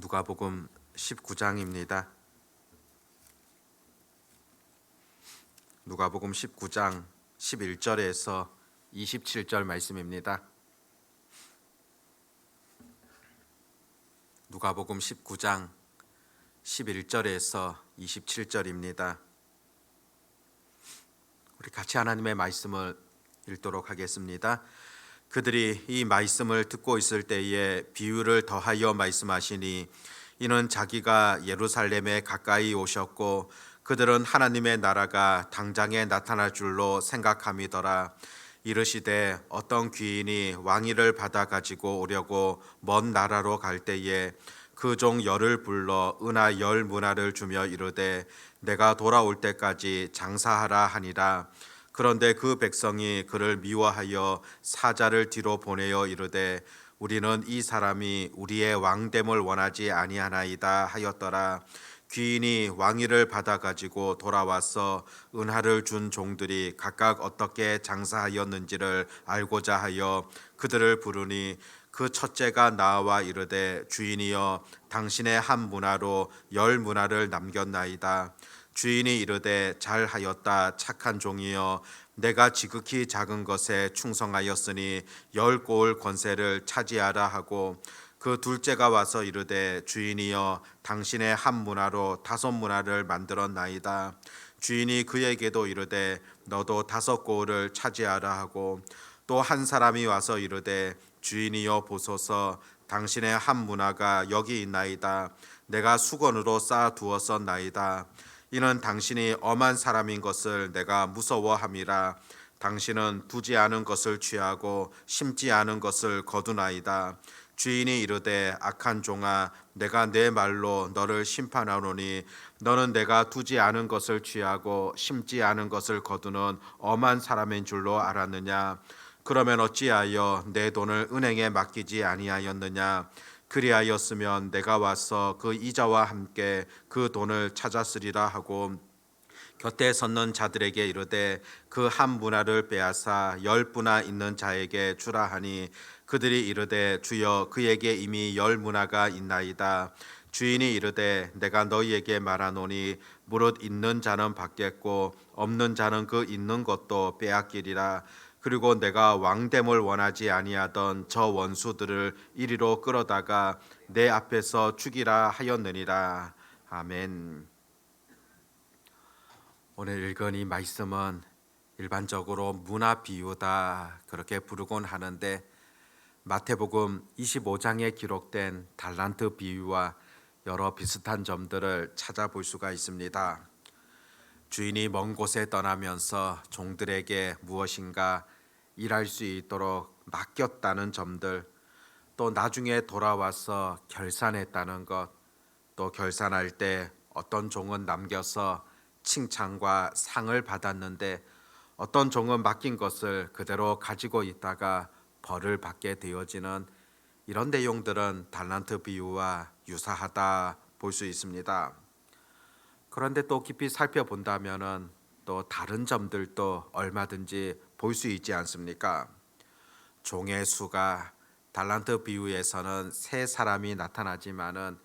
누가복음 19장입니다. 누가복음 19장 11절에서 27절 말씀입니다. 누가복음 19장 11절에서 27절입니다. 우리 같이 하나님의 말씀을 읽도록 하겠습니다. 그들이 이 말씀을 듣고 있을 때에 비유를 더하여 말씀하시니 이는 자기가 예루살렘에 가까이 오셨고 그들은 하나님의 나라가 당장에 나타날 줄로 생각함이더라. 이르시되 어떤 귀인이 왕위를 받아 가지고 오려고 먼 나라로 갈 때에 그 종 열을 불러 은하 10문화를 주며 이르되 내가 돌아올 때까지 장사하라 하니라. 그런데 그 백성이 그를 미워하여 사자를 뒤로 보내어 이르되 우리는 이 사람이 우리의 왕됨을 원하지 아니하나이다 하였더라. 귀인이 왕위를 받아 가지고 돌아와서 은하를 준 종들이 각각 어떻게 장사하였는지를 알고자 하여 그들을 부르니 그 첫째가 나와 이르되 주인이여 당신의 한 문화로 10문화를 남겼나이다. 주인이 이르되 잘하였다 착한 종이여 내가 지극히 작은 것에 충성하였으니 10고을 권세를 차지하라 하고 그 둘째가 와서 이르되 주인이여 당신의 한 문화로 5문화를 만들었나이다. 주인이 그에게도 이르되 너도 5고을을 차지하라 하고 또 한 사람이 와서 이르되 주인이여 보소서 당신의 한 문화가 여기 있나이다. 내가 수건으로 쌓아 두었었나이다. 이는 당신이 엄한 사람인 것을 내가 무서워함이라. 당신은 두지 않은 것을 취하고 심지 않은 것을 거두나이다. 주인이 이르되 악한 종아 내가 내 말로 너를 심판하노니 너는 내가 두지 않은 것을 취하고 심지 않은 것을 거두는 엄한 사람인 줄로 알았느냐. 그러면 어찌하여 내 돈을 은행에 맡기지 아니하였느냐. 그리하였으면 내가 와서 그 이자와 함께 그 돈을 찾았으리라 하고 곁에 섰는 자들에게 이르되 그 한 문화를 빼앗아 10문화 있는 자에게 주라 하니 그들이 이르되 주여 그에게 이미 10문화가 있나이다. 주인이 이르되 내가 너희에게 말하노니 무릇 있는 자는 받겠고 없는 자는 그 있는 것도 빼앗기리라. 그리고 내가 왕됨을 원하지 아니하던 저 원수들을 이리로 끌어다가 내 앞에서 죽이라 하였느니라. 아멘. 오늘 읽은 이 말씀은 일반적으로 문화 비유다 그렇게 부르곤 하는데 마태복음 25장에 기록된 달란트 비유와 여러 비슷한 점들을 찾아볼 수가 있습니다. 주인이 먼 곳에 떠나면서 종들에게 무엇인가 일할 수 있도록 맡겼다는 점들, 또 나중에 돌아와서 결산했다는 것, 또 결산할 때 어떤 종은 남겨서 칭찬과 상을 받았는데 어떤 종은 맡긴 것을 그대로 가지고 있다가 벌을 받게 되어지는 이런 내용들은 달란트 비유와 유사하다 볼 수 있습니다. 그런데 또 깊이 살펴본다면은 또 다른 점들도 얼마든지 볼 수 있지 않습니까? 종의 수가 달란트 비유에서는 3사람이 나타나지만은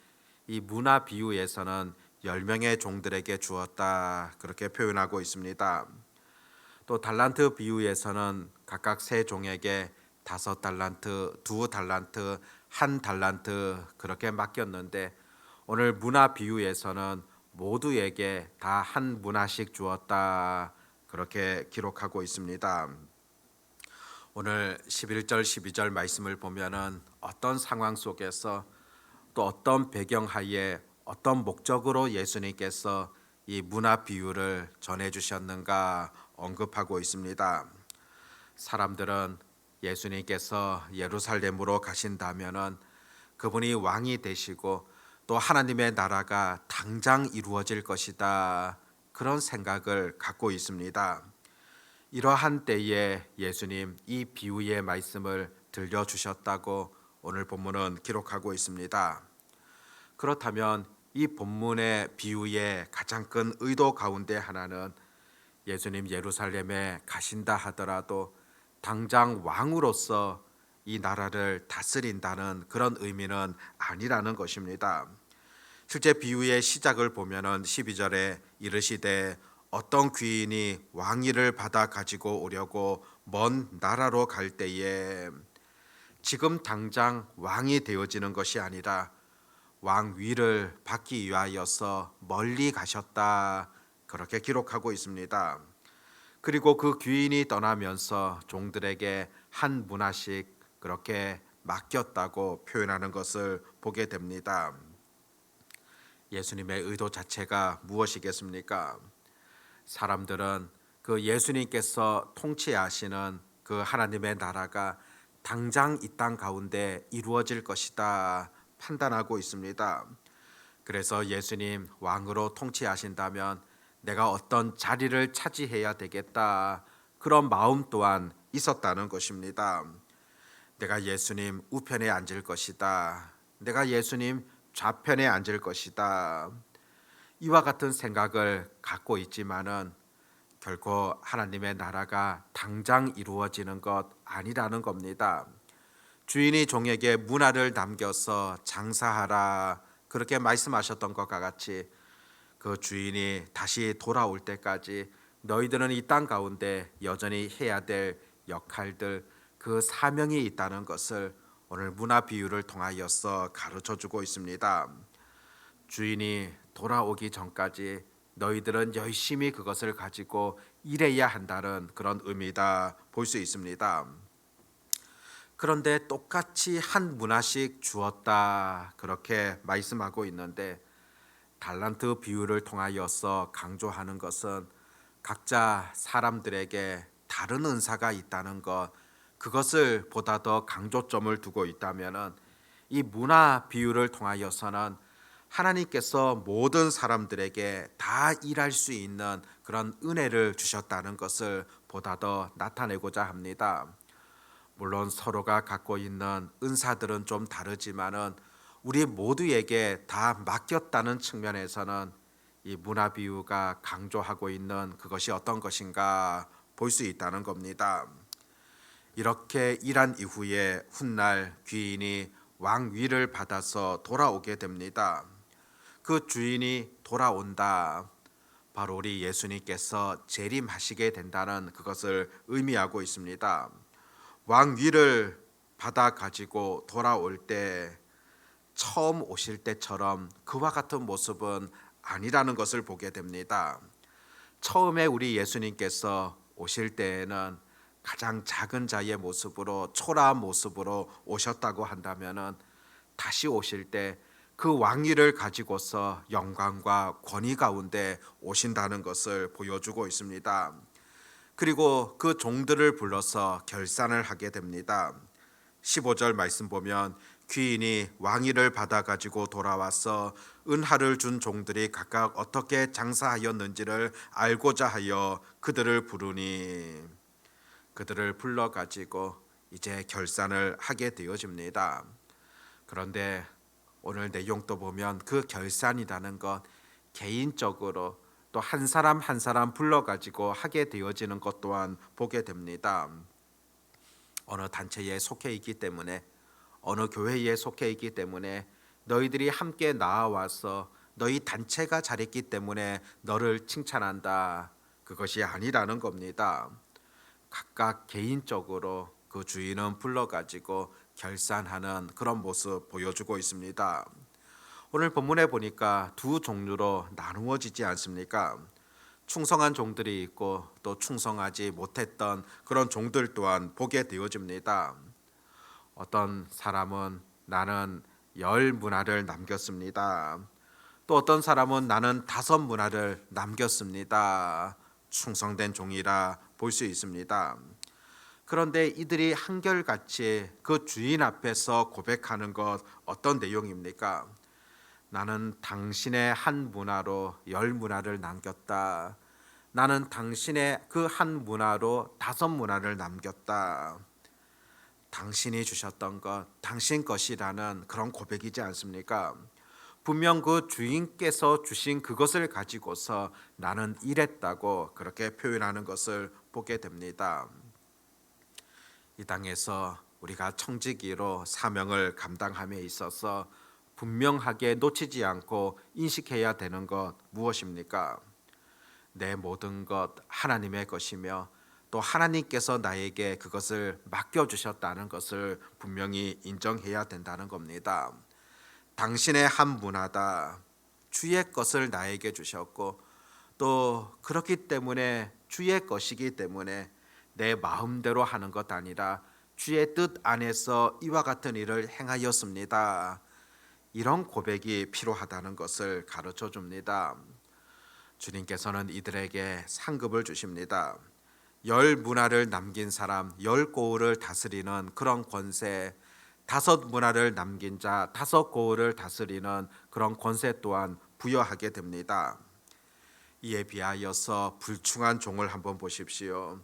이 문화 비유에서는 10명의 종들에게 주었다 그렇게 표현하고 있습니다. 또 달란트 비유에서는 각각 3종에게 5달란트, 2달란트, 1달란트 그렇게 맡겼는데 오늘 문화 비유에서는 모두에게 다 1문화씩 주었다 그렇게 기록하고 있습니다. 오늘 11절 12절 말씀을 보면은 어떤 상황 속에서 또 어떤 배경 하에 어떤 목적으로 예수님께서 이 문화 비유를 전해 주셨는가 언급하고 있습니다. 사람들은 예수님께서 예루살렘으로 가신다면은 그분이 왕이 되시고 또 하나님의 나라가 당장 이루어질 것이다 그런 생각을 갖고 있습니다. 이러한 때에 예수님 이 비유의 말씀을 들려주셨다고 오늘 본문은 기록하고 있습니다. 그렇다면 이 본문의 비유의 가장 큰 의도 가운데 하나는 예수님 예루살렘에 가신다 하더라도 당장 왕으로서 이 나라를 다스린다는 그런 의미는 아니라는 것입니다. 실제 비유의 시작을 보면은 12절에 이르시되 어떤 귀인이 왕위를 받아 가지고 오려고 먼 나라로 갈 때에, 지금 당장 왕이 되어지는 것이 아니라 왕위를 받기 위하여서 멀리 가셨다, 그렇게 기록하고 있습니다. 그리고 그 귀인이 떠나면서 종들에게 한 문화씩 그렇게 맡겼다고 표현하는 것을 보게 됩니다. 예수님의 의도 자체가 무엇이겠습니까? 사람들은 그 예수님께서 통치하시는 그 하나님의 나라가 당장 이 땅 가운데 이루어질 것이다 판단하고 있습니다. 그래서 예수님 왕으로 통치하신다면 내가 어떤 자리를 차지해야 되겠다, 그런 마음 또한 있었다는 것입니다. 내가 예수님 우편에 앉을 것이다, 내가 예수님 좌편에 앉을 것이다, 이와 같은 생각을 갖고 있지만은 결코 하나님의 나라가 당장 이루어지는 것 아니라는 겁니다. 주인이 종에게 문화를 남겨서 장사하라, 그렇게 말씀하셨던 것과 같이 그 주인이 다시 돌아올 때까지 너희들은 이 땅 가운데 여전히 해야 될 역할들, 그 사명이 있다는 것을 오늘 문화 비유를 통하여서 가르쳐 주고 있습니다. 주인이 돌아오기 전까지 너희들은 열심히 그것을 가지고 일해야 한다는 그런 의미다 볼 수 있습니다. 그런데 똑같이 한 문화씩 주었다, 그렇게 말씀하고 있는데 달란트 비유를 통하여서 강조하는 것은 각자 사람들에게 다른 은사가 있다는 것, 그것을 보다 더 강조점을 두고 있다면은 이 문화 비유를 통하여서는 하나님께서 모든 사람들에게 다 일할 수 있는 그런 은혜를 주셨다는 것을 보다 더 나타내고자 합니다. 물론 서로가 갖고 있는 은사들은 좀 다르지만은 우리 모두에게 다 맡겼다는 측면에서는 이 문화 비유가 강조하고 있는 그것이 어떤 것인가 볼 수 있다는 겁니다. 이렇게 일한 이후에 훗날 귀인이 왕위를 받아서 돌아오게 됩니다. 그 주인이 돌아온다, 바로 우리 예수님께서 재림하시게 된다는 그것을 의미하고 있습니다. 왕위를 받아 가지고 돌아올 때 처음 오실 때처럼 그와 같은 모습은 아니라는 것을 보게 됩니다. 처음에 우리 예수님께서 오실 때에는 가장 작은 자의 모습으로, 초라한 모습으로 오셨다고 한다면은 다시 오실 때 그 왕위를 가지고서 영광과 권위 가운데 오신다는 것을 보여주고 있습니다. 그리고 그 종들을 불러서 결산을 하게 됩니다. 15절 말씀 보면 귀인이 왕위를 받아 가지고 돌아와서 은하를 준 종들이 각각 어떻게 장사하였는지를 알고자 하여 그들을 부르니, 그들을 불러 가지고 이제 결산을 하게 되어집니다. 그런데 오늘 내용도 보면 그 결산이라는 것, 개인적으로 또 한 사람 한 사람 불러 가지고 하게 되어지는 것 또한 보게 됩니다. 어느 단체에 속해 있기 때문에, 어느 교회에 속해 있기 때문에 너희들이 함께 나와서 너희 단체가 잘했기 때문에 너를 칭찬한다, 그것이 아니라는 겁니다. 각각 개인적으로 그 주인은 불러가지고 결산하는 그런 모습 보여주고 있습니다. 오늘 본문에 보니까 두 종류로 나누어지지 않습니까? 충성한 종들이 있고 또 충성하지 못했던 그런 종들 또한 보게 되어집니다. 어떤 사람은 나는 10문화를 남겼습니다. 또 어떤 사람은 나는 5문화를 남겼습니다. 충성된 종이라 볼 수 있습니다. 그런데 이들이 한결같이 그 주인 앞에서 고백하는 것, 어떤 내용입니까? 나는 당신의 한 문화로 10문화를 남겼다. 나는 당신의 그 한 문화로 5문화를 남겼다. 당신이 주셨던 것, 당신 것이라는 그런 고백이지 않습니까? 분명 그 주인께서 주신 그것을 가지고서 나는 이랬다고 그렇게 표현하는 것을 보게 됩니다. 이 땅에서 우리가 청지기로 사명을 감당함에 있어서 분명하게 놓치지 않고 인식해야 되는 것 무엇입니까? 내 모든 것 하나님의 것이며 또 하나님께서 나에게 그것을 맡겨주셨다는 것을 분명히 인정해야 된다는 겁니다. 당신의 한 문화다. 주의 것을 나에게 주셨고 또 그렇기 때문에 주의 것이기 때문에 내 마음대로 하는 것 아니라 주의 뜻 안에서 이와 같은 일을 행하였습니다. 이런 고백이 필요하다는 것을 가르쳐 줍니다. 주님께서는 이들에게 상급을 주십니다. 열 문화를 남긴 사람, 열 고을을 다스리는 그런 권세, 다섯 문화를 남긴 자, 다섯 고을을 다스리는 그런 권세 또한 부여하게 됩니다. 이에 비하여서 불충한 종을 한번 보십시오.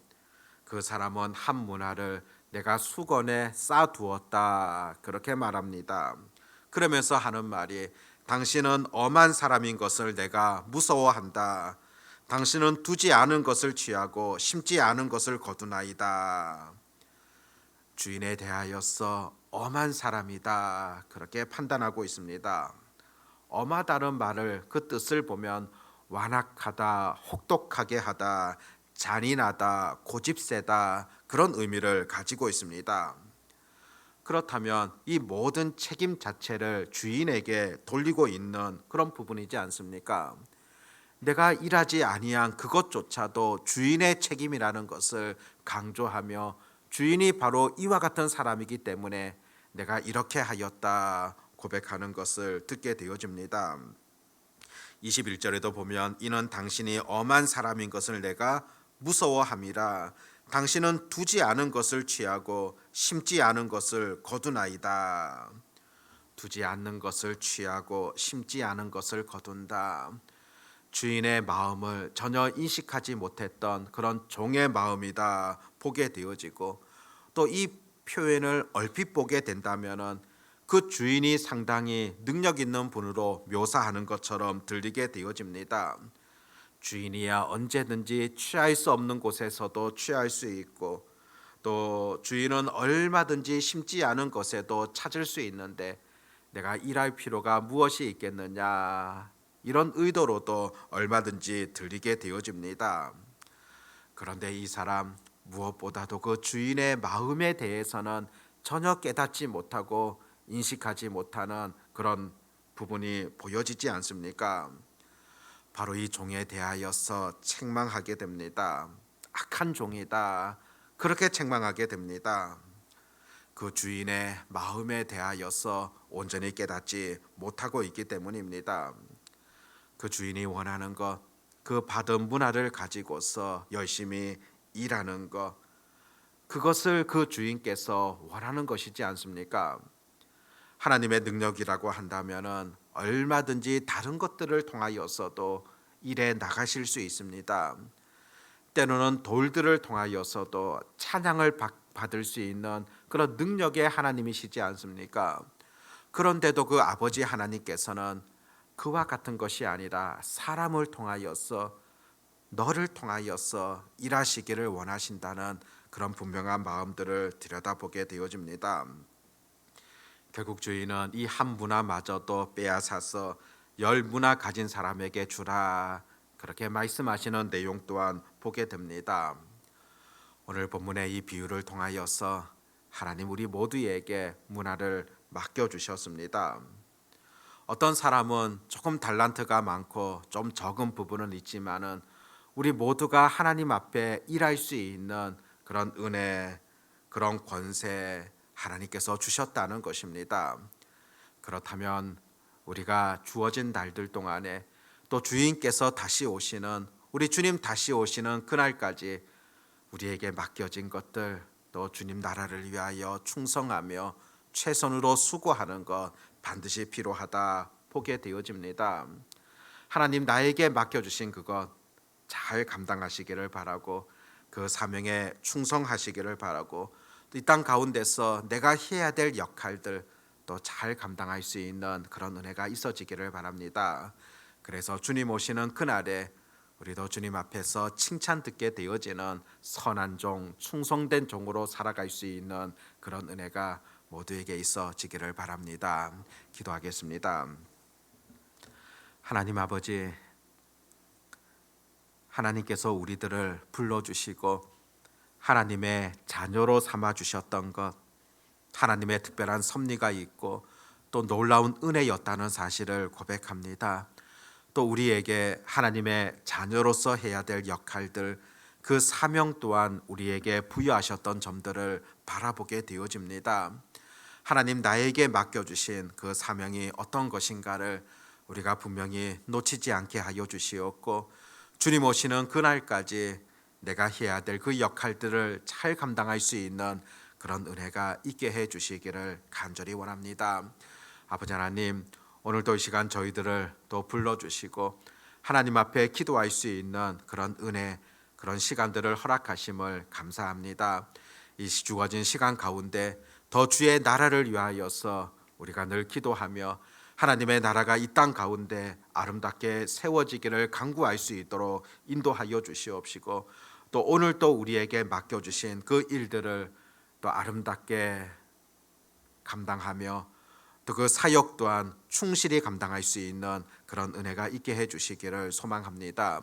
그 사람은 한 문화를 내가 수건에 쌓아두었다 그렇게 말합니다. 그러면서 하는 말이 당신은 엄한 사람인 것을 내가 무서워한다. 당신은 두지 않은 것을 취하고 심지 않은 것을 거두나이다. 주인에 대하여서 엄한 사람이다 그렇게 판단하고 있습니다. 엄하다는 말을 그 뜻을 보면 완악하다, 혹독하게 하다, 잔인하다, 고집세다 그런 의미를 가지고 있습니다. 그렇다면 이 모든 책임 자체를 주인에게 돌리고 있는 그런 부분이지 않습니까? 내가 일하지 아니한 그것조차도 주인의 책임이라는 것을 강조하며 주인이 바로 이와 같은 사람이기 때문에 내가 이렇게 하였다 고백하는 것을 듣게 되어집니다. 21절에도 보면 이는 당신이 엄한 사람인 것을 내가 무서워함이라. 당신은 두지 않은 것을 취하고 심지 않은 것을 거두나이다. 두지 않는 것을 취하고 심지 않은 것을 거둔다. 주인의 마음을 전혀 인식하지 못했던 그런 종의 마음이다 보게 되어지고 또 이 표현을 얼핏 보게 된다면은 그 주인이 상당히 능력 있는 분으로 묘사하는 것처럼 들리게 되어집니다. 주인이야 언제든지 취할 수 없는 곳에서도 취할 수 있고 또 주인은 얼마든지 심지 않은 것에도 찾을 수 있는데 내가 일할 필요가 무엇이 있겠느냐 이런 의도로도 얼마든지 들리게 되어집니다. 그런데 이 사람 무엇보다도 그 주인의 마음에 대해서는 전혀 깨닫지 못하고 인식하지 못하는 그런 부분이 보여지지 않습니까? 바로 이 종에 대하여서 책망하게 됩니다. 악한 종이다. 그렇게 책망하게 됩니다. 그 주인의 마음에 대하여서 온전히 깨닫지 못하고 있기 때문입니다. 그 주인이 원하는 것, 그 받은 문화를 가지고서 열심히 일하는 것, 그것을 그 주인께서 원하는 것이지 않습니까? 하나님의 능력이라고 한다면은 얼마든지 다른 것들을 통하여서도 일에 나가실 수 있습니다. 때로는 돌들을 통하여서도 찬양을 받을 수 있는 그런 능력의 하나님이시지 않습니까? 그런데도 그 아버지 하나님께서는 그와 같은 것이 아니라 사람을 통하여서 너를 통하여서 일하시기를 원하신다는 그런 분명한 마음들을 들여다보게 되어집니다. 결국 주인은 이 한 문화마저도 빼앗아서 열 문화 가진 사람에게 주라 그렇게 말씀하시는 내용 또한 보게 됩니다. 오늘 본문의 이 비유를 통하여서 하나님 우리 모두에게 문화를 맡겨주셨습니다. 어떤 사람은 조금 달란트가 많고 좀 적은 부분은 있지만은 우리 모두가 하나님 앞에 일할 수 있는 그런 은혜, 그런 권세 하나님께서 주셨다는 것입니다. 그렇다면 우리가 주어진 날들 동안에 또 주인께서 다시 오시는 우리 주님 다시 오시는 그날까지 우리에게 맡겨진 것들 또 주님 나라를 위하여 충성하며 최선으로 수고하는 것 반드시 필요하다 보게 되어집니다. 하나님 나에게 맡겨주신 그것 잘 감당하시기를 바라고 그 사명에 충성하시기를 바라고 이 땅 가운데서 내가 해야 될 역할들 또 잘 감당할 수 있는 그런 은혜가 있어지기를 바랍니다. 그래서 주님 오시는 그날에 우리도 주님 앞에서 칭찬 듣게 되어지는 선한 종, 충성된 종으로 살아갈 수 있는 그런 은혜가 모두에게 있어지기를 바랍니다. 기도하겠습니다. 하나님 아버지, 하나님께서 우리들을 불러주시고 하나님의 자녀로 삼아 주셨던 것, 하나님의 특별한 섭리가 있고 또 놀라운 은혜였다는 사실을 고백합니다. 또 우리에게 하나님의 자녀로서 해야 될 역할들, 그 사명 또한 우리에게 부여하셨던 점들을 바라보게 되어집니다. 하나님, 나에게 맡겨주신 그 사명이 어떤 것인가를 우리가 분명히 놓치지 않게 하여 주시옵고, 주님 오시는 그날까지 내가 해야 될 그 역할들을 잘 감당할 수 있는 그런 은혜가 있게 해 주시기를 간절히 원합니다. 아버지 하나님, 오늘도 이 시간 저희들을 또 불러주시고 하나님 앞에 기도할 수 있는 그런 은혜, 그런 시간들을 허락하심을 감사합니다. 이 주어진 시간 가운데 더 주의 나라를 위하여서 우리가 늘 기도하며 하나님의 나라가 이 땅 가운데 아름답게 세워지기를 간구할 수 있도록 인도하여 주시옵시고, 또 오늘 또 우리에게 맡겨주신 그 일들을 또 아름답게 감당하며 또 그 사역 또한 충실히 감당할 수 있는 그런 은혜가 있게 해 주시기를 소망합니다.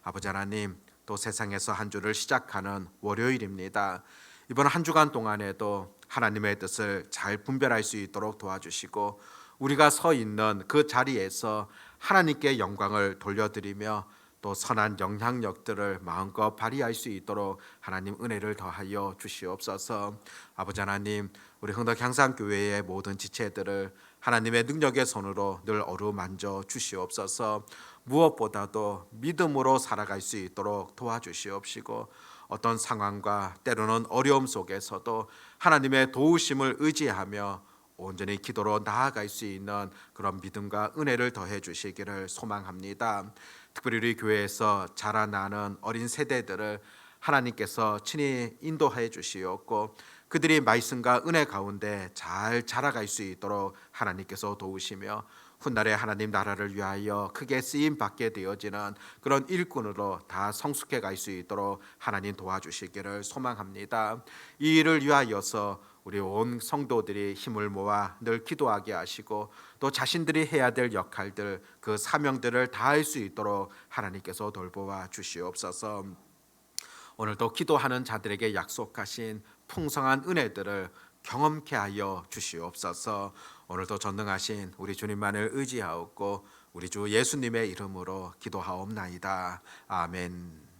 아버지 하나님, 또 세상에서 한 주를 시작하는 월요일입니다. 이번 한 주간 동안에도 하나님의 뜻을 잘 분별할 수 있도록 도와주시고, 우리가 서 있는 그 자리에서 하나님께 영광을 돌려드리며 또 선한 영향력들을 마음껏 발휘할 수 있도록 하나님 은혜를 더하여 주시옵소서. 아버지 하나님, 우리 흥덕 향산교회의 모든 지체들을 하나님의 능력의 손으로 늘 어루만져 주시옵소서. 무엇보다도 믿음으로 살아갈 수 있도록 도와주시옵시고, 어떤 상황과 때로는 어려움 속에서도 하나님의 도우심을 의지하며 온전히 기도로 나아갈 수 있는 그런 믿음과 은혜를 더해 주시기를 소망합니다. 특별히 우리 교회에서 자라나는 어린 세대들을 하나님께서 친히 인도해 주시옵고, 그들이 말씀과 은혜 가운데 잘 자라갈 수 있도록 하나님께서 도우시며 훗날에 하나님 나라를 위하여 크게 쓰임 받게 되어지는 그런 일꾼으로 다 성숙해 갈 수 있도록 하나님 도와주시기를 소망합니다. 이 일을 위하여서 우리 온 성도들이 힘을 모아 늘 기도하게 하시고, 또 자신들이 해야 될 역할들, 그 사명들을 다할 수 있도록 하나님께서 돌보아 주시옵소서. 오늘도 기도하는 자들에게 약속하신 풍성한 은혜들을 경험케 하여 주시옵소서. 오늘도 전능하신 우리 주님만을 의지하옵고 우리 주 예수님의 이름으로 기도하옵나이다. 아멘.